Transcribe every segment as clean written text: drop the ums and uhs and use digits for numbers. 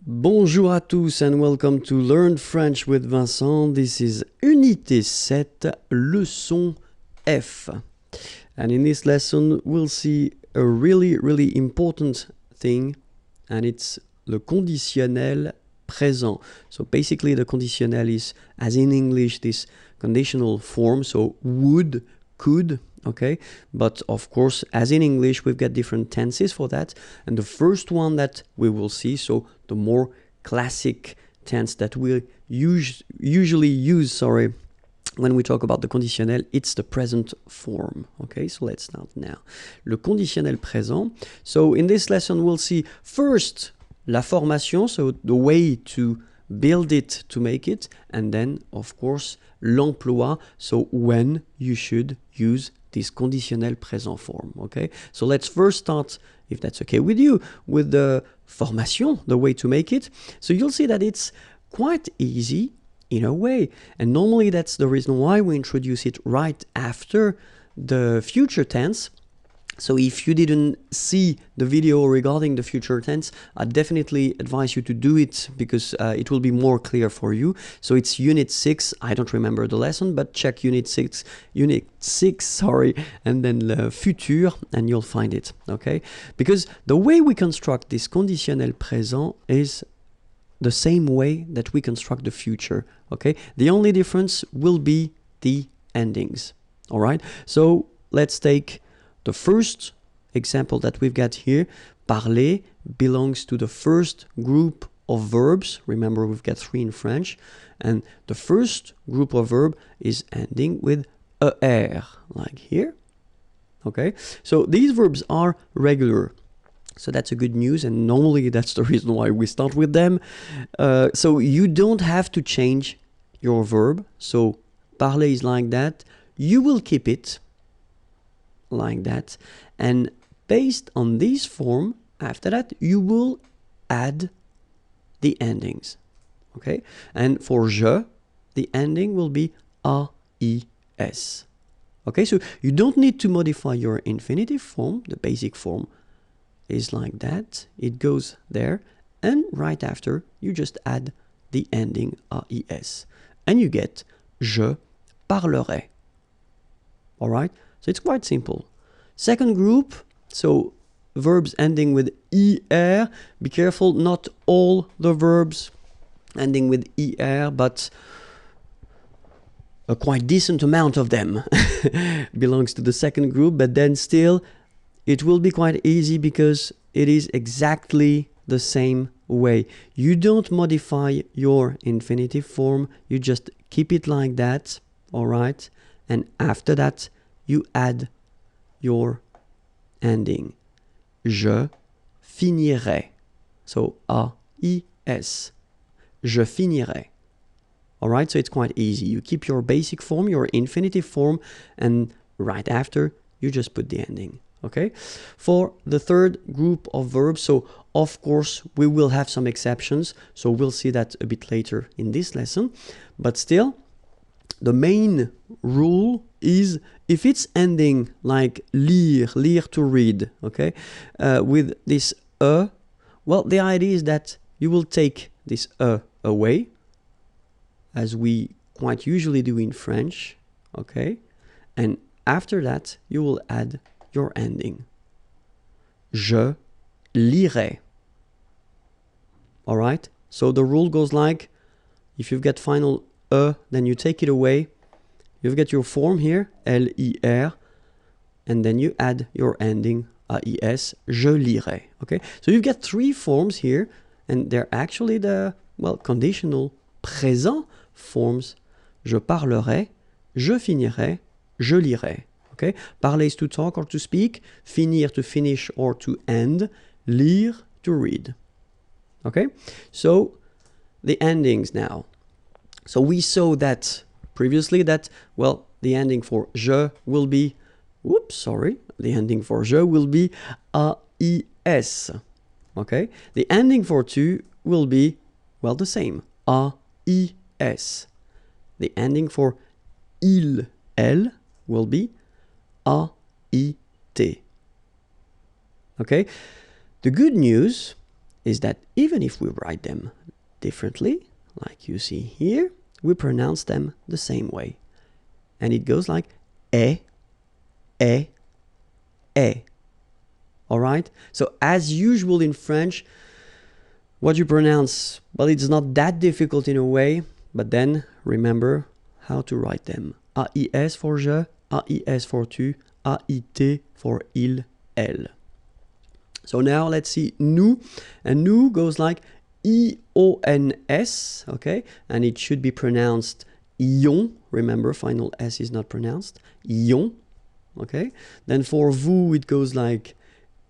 Bonjour à tous and welcome to Learn French with Vincent. This is Unité 7, leçon F. And in this lesson, we'll see a really important thing, and it's le conditionnel présent. So basically the conditionnel is, as in English, this conditional form, so would, could, okay? But of course, as in English, we've got different tenses for that. And the first one that we will see, so the more classic tense that we usually use, when we talk about the conditionnel, it's the present form. Okay, so let's start now. Le conditionnel présent. So in this lesson, we'll see first la formation, so the way to build it, to make it, and then, of course, l'emploi, so when you should use this conditionnel présent form, okay? So let's first start, if that's okay with you, with the formation, the way to make it. So you'll see that it's quite easy in a way, and normally that's the reason why we introduce it right after the future tense. So if you didn't see the video regarding the future tense, I definitely advise you to do it because it will be more clear for you. So it's Unit 6, I don't remember the lesson, but check Unit 6, and then le futur, and you'll find it, okay? Because the way we construct this conditionnel présent is the same way that we construct the future, okay? The only difference will be the endings, all right? So let's take the first example that we've got here. Parler belongs to the first group of verbs. Remember, we've got 3 in French. And the first group of verb is ending with er, like here. Okay, so these verbs are regular. So that's a good news, and normally that's the reason why we start with them. So you don't have to change your verb. So parler is like that. You will keep it like that, and based on this form, after that you will add the endings, okay? And for je, the ending will be AIS, okay? So you don't need to modify your infinitive form. The basic form is like that, it goes there, and right after you just add the ending AIS, and you get je parlerai. All right, so it's quite simple. Second group, so verbs ending with er. Be careful, not all the verbs ending with er, but a quite decent amount of them belongs to the second group. But then still, it will be quite easy because it is exactly the same way. You don't modify your infinitive form, you just keep it like that, all right? And after that, you add your ending. Je finirai. So AIS. Je finirai. All right, so it's quite easy. You keep your basic form, your infinitive form, and right after, you just put the ending. Okay? For the third group of verbs, so of course, we will have some exceptions. So we'll see that a bit later in this lesson. But still, the main rule is if it's ending like lire to read, okay, with this well, the idea is that you will take this away, as we quite usually do in French, okay, and after that you will add your ending. Je lirai. All right, so the rule goes like, if you've got final then you take it away, you've got your form here, L-I-R, and then you add your ending, A-I-S, je lirai, okay? So you've got 3 forms here, and they're actually the, well, conditional présent forms. Je parlerai, je finirai, je lirai, okay? Parler is to talk or to speak, finir to finish or to end, lire to read, okay? So the endings now. So we saw that previously that, well, the ending for je will be, the ending for je will be AIS, okay? The ending for tu will be, well, the same, AIS. The ending for il, elle will be AIT, okay? The good news is that even if we write them differently, like you see here, we pronounce them the same way. And it goes like e. All right? So as usual in French, what you pronounce, well, it's not that difficult in a way, but then remember how to write them. AIS for je, AIS for tu, AIT for il, elle. So now let's see nous, and nous goes like IONS, okay? And it should be pronounced ion. Remember, final S is not pronounced. Ion, okay? Then for vous, it goes like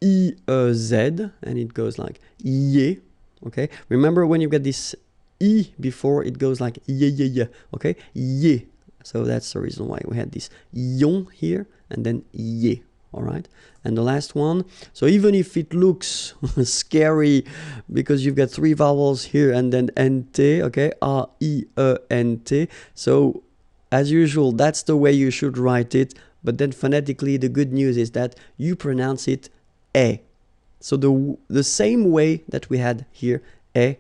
IEZ, and it goes like IE, okay? Remember when you get this I before, it goes like ye, okay? Ye. So that's the reason why we had this ion here, and then ye, all right? And the last one, so even if it looks scary because you've got three vowels here and then NT, okay? A-I-E-N-T. So as usual, that's the way you should write it. But then phonetically, the good news is that you pronounce it E. So the same way that we had here, E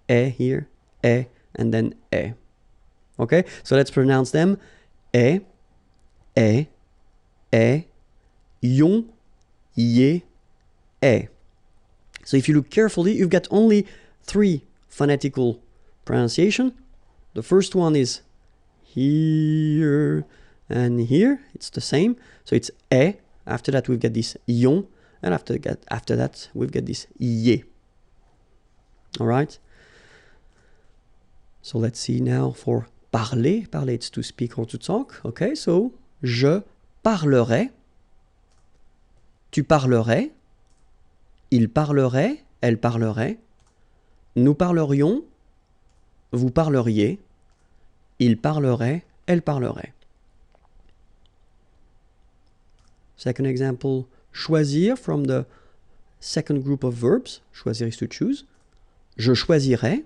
here, E, and then E. Okay? So let's pronounce them. E, yon, ye, e. So if you look carefully, you've got only three phonetical pronunciation. The first one is here and here. It's the same. So it's e. After that, we've got this yon. And after that, we've got this ye. All right? So let's see now for parler. Parler, it's to speak or to talk. Okay, so je parlerai. Tu parlerais. Il parlerait. Elle parlerait. Nous parlerions. Vous parleriez. Il parlerait. Elle parlerait. Second example, choisir from the second group of verbs. Choisir is to choose. Je choisirais.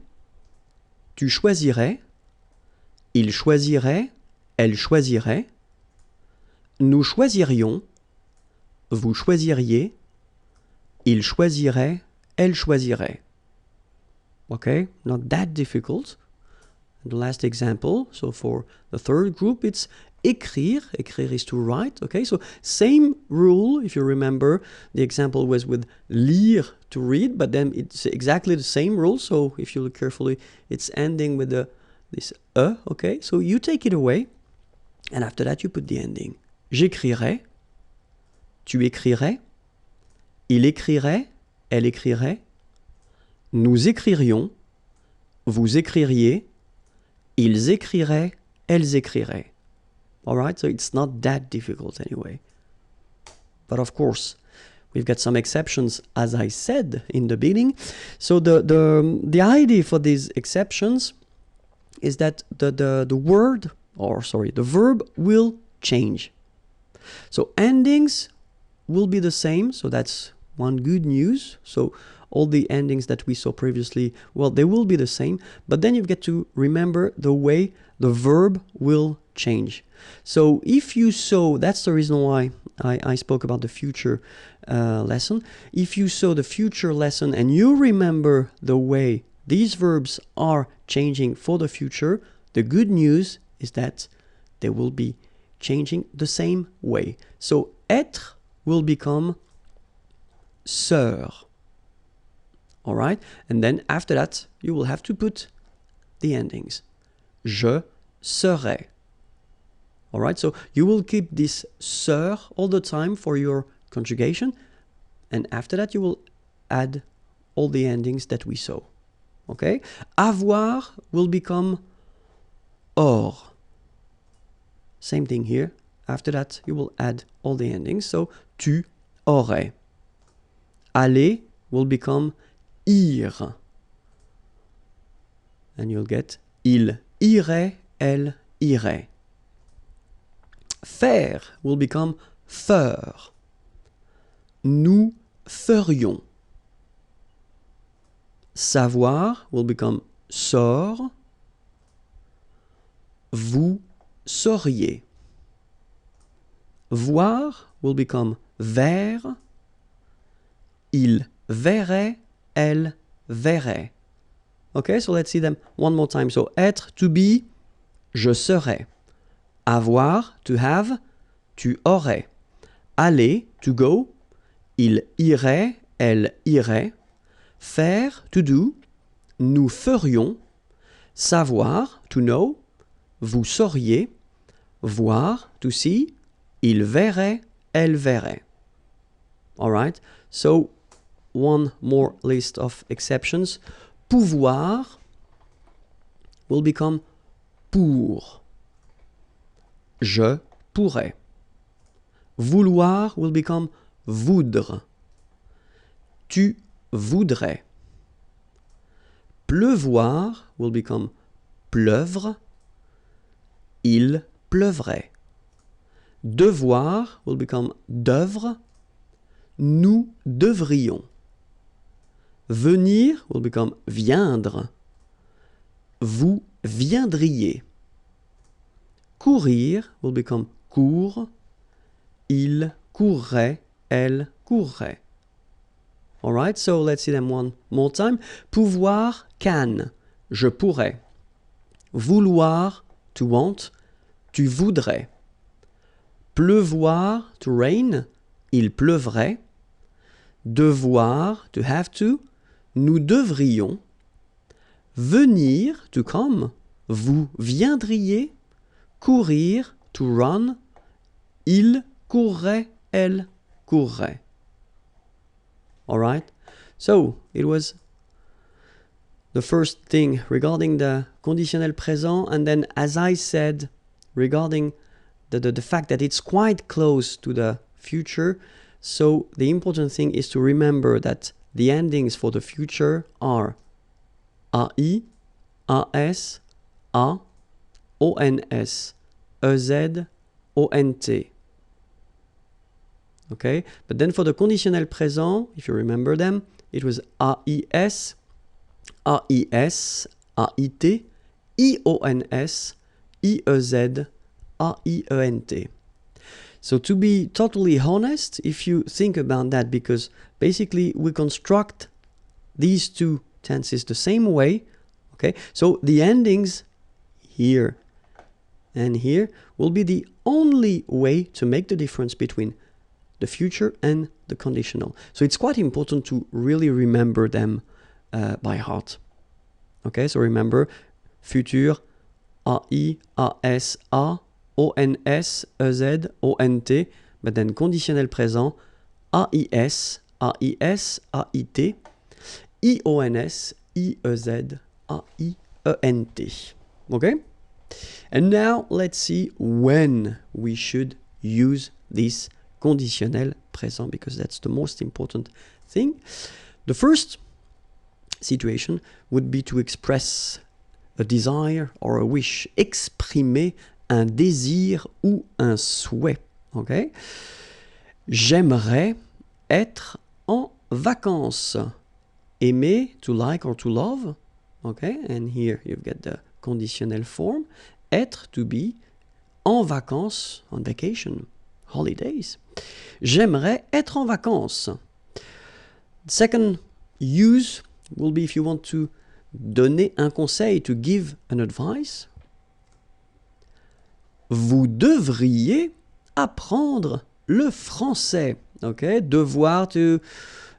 Tu choisirais. Il choisirait. Elle choisirait. Nous choisirions. Vous choisiriez. Il choisirait. Elle choisirait. Okay, not that difficult. And the last example, so for the third group, it's écrire. Écrire is to write. Okay, so same rule. If you remember, the example was with lire, to read, but then it's exactly the same rule. So if you look carefully, it's ending with this e. Okay, so you take it away, and after that you put the ending. J'écrirais. Tu écrirais. Il écrirait. Elle écrirait. Nous écririons. Vous écririez. Ils écriraient. Elles écriraient. All right, so it's not that difficult anyway. But of course, we've got some exceptions, as I said in the beginning. So the idea for these exceptions is that the verb will change. So endings will be the same. So that's one good news. So all the endings that we saw previously, well, they will be the same. But then you've got to remember the way the verb will change. So if you saw, that's the reason why I spoke about the future lesson. If you saw the future lesson and you remember the way these verbs are changing for the future, the good news is that they will be changing the same way. So être will become sœur. All right? And then after that, you will have to put the endings. Je serai. All right? So you will keep this sœur all the time for your conjugation. And after that, you will add all the endings that we saw. Okay? Avoir will become or. Same thing here. After that, you will add all the endings. So, tu aurais. Aller will become ir. And you'll get il irait, elle irait. Faire will become faire. Nous ferions. Savoir will become saur. Vous sauriez. Voir will become ver. Il verrait, elle verrai. Okay, so let's see them one more time. So être, to be, je serai. Avoir, to have, tu aurais. Aller, to go, il irait, elle irait. Faire, to do, nous ferions. Savoir, to know, vous sauriez. Voir, to see, il verrait, elle verrait. Alright, so one more list of exceptions. Pouvoir will become pour. Je pourrais. Vouloir will become voudre. Tu voudrais. Pleuvoir will become pleuvre. Il pleuvrait. Devoir will become devre. Nous devrions. Venir will become viendre. Vous viendriez. Courir will become court. Il courrait, elle courrait. Alright, so let's see them one more time. Pouvoir, can, je pourrais. Vouloir, to want, tu voudrais. Pleuvoir, to rain, il pleuvrait. Devoir, to have to, nous devrions. Venir, to come, vous viendriez. Courir, to run, il courrait, elle courrait. Alright, so it was the first thing regarding the conditionnel présent, and then as I said, regarding the fact that it's quite close to the future, so the important thing is to remember that the endings for the future are AI, AS, A, ONS, EZ, ONT. Okay, but then for the conditionnel présent, if you remember them, it was AIS, AIS, AIT, IONS, IEZ, AIENT. So to be totally honest, if you think about that, because basically we construct these two tenses the same way, okay, so the endings here and here will be the only way to make the difference between the future and the conditional. So it's quite important to really remember them by heart. Okay, so remember futur, AI, AS, A, ONS, EZ, ONT, but then conditionnel présent, AIS, AIS, AIT, IONS, IEZ, AIENT. Okay? And now let's see when we should use this conditionnel présent, because that's the most important thing. The first situation would be to express a desire or a wish. Exprimer un désir ou un souhait. Okay? J'aimerais être en vacances. Aimer, to like or to love. Okay? And here you've got the conditionnel form. Être, to be. En vacances, on vacation. Holidays. J'aimerais être en vacances. Second use will be if you want to donner un conseil, to give an advice. Vous devriez apprendre le français. Okay, devoir, to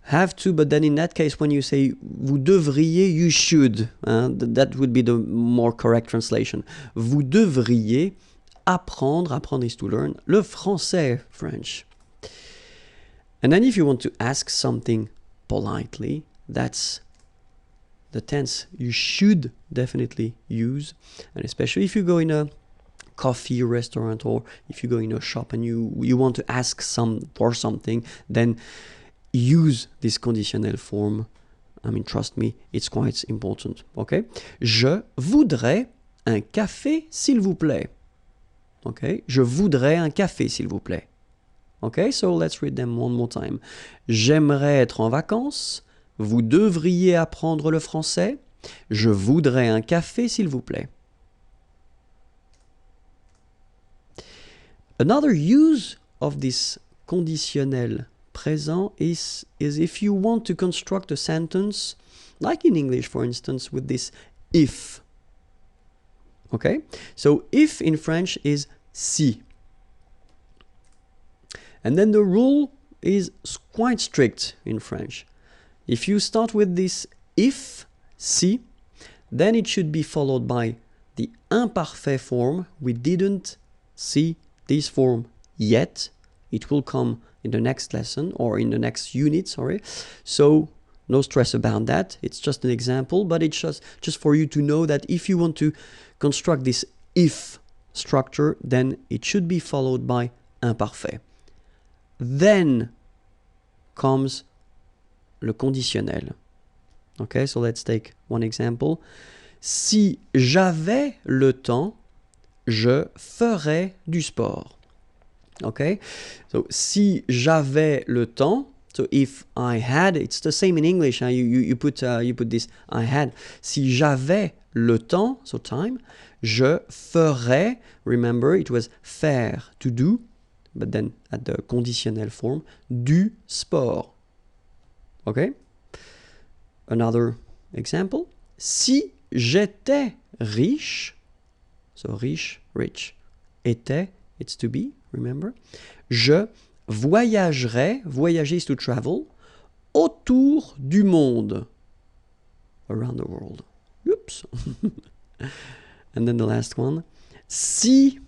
have to, but then in that case, when you say vous devriez, you should. That would be the more correct translation. Vous devriez apprendre, apprendre is to learn, le français, French. And then if you want to ask something politely, that's the tense you should definitely use. And especially if you go in a coffee restaurant or if you go in a shop and you want to ask for something, then use this conditional form. I mean, trust me, it's quite important. Okay? Je voudrais un café, s'il vous plaît. Okay? Je voudrais un café, s'il vous plaît. Okay? So let's read them one more time. J'aimerais être en vacances. Vous devriez apprendre le français. Je voudrais un café, s'il vous plaît. Another use of this conditionnel présent is if you want to construct a sentence like in English, for instance, with this if. Okay, so if in French is si. And then the rule is quite strict in French. If you start with this if, si, then it should be followed by the imparfait form. We didn't see this form yet. It will come in the next lesson or in the next unit, sorry. So no stress about that. It's just an example, but it's just for you to know that if you want to construct this if structure, then it should be followed by imparfait. Then comes le conditionnel. Okay, so let's take one example. Si j'avais le temps, je ferais du sport. Okay, so si j'avais le temps, so if I had, it's the same in English. You put this I had. Si j'avais le temps, so time, je ferais. Remember, it was faire, to do, but then at the conditionnel form, du sport. Okay. Another example. Si j'étais riche, so riche, rich, était, it's to be, remember. Je voyagerais, voyager is to travel, autour du monde, around the world. Oops. And then the last one. Si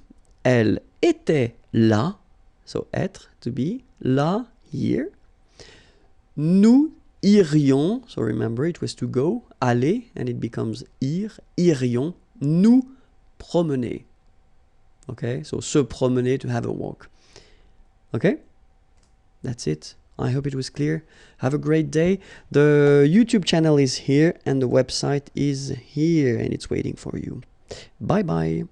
elle était là, so être, to be, là, here, nous irions, so remember it was to go, aller, and it becomes ir, irions, nous promener. Okay, so se promener, to have a walk. Okay, that's it. I hope it was clear. Have a great day. The YouTube channel is here and the website is here and it's waiting for you. Bye bye.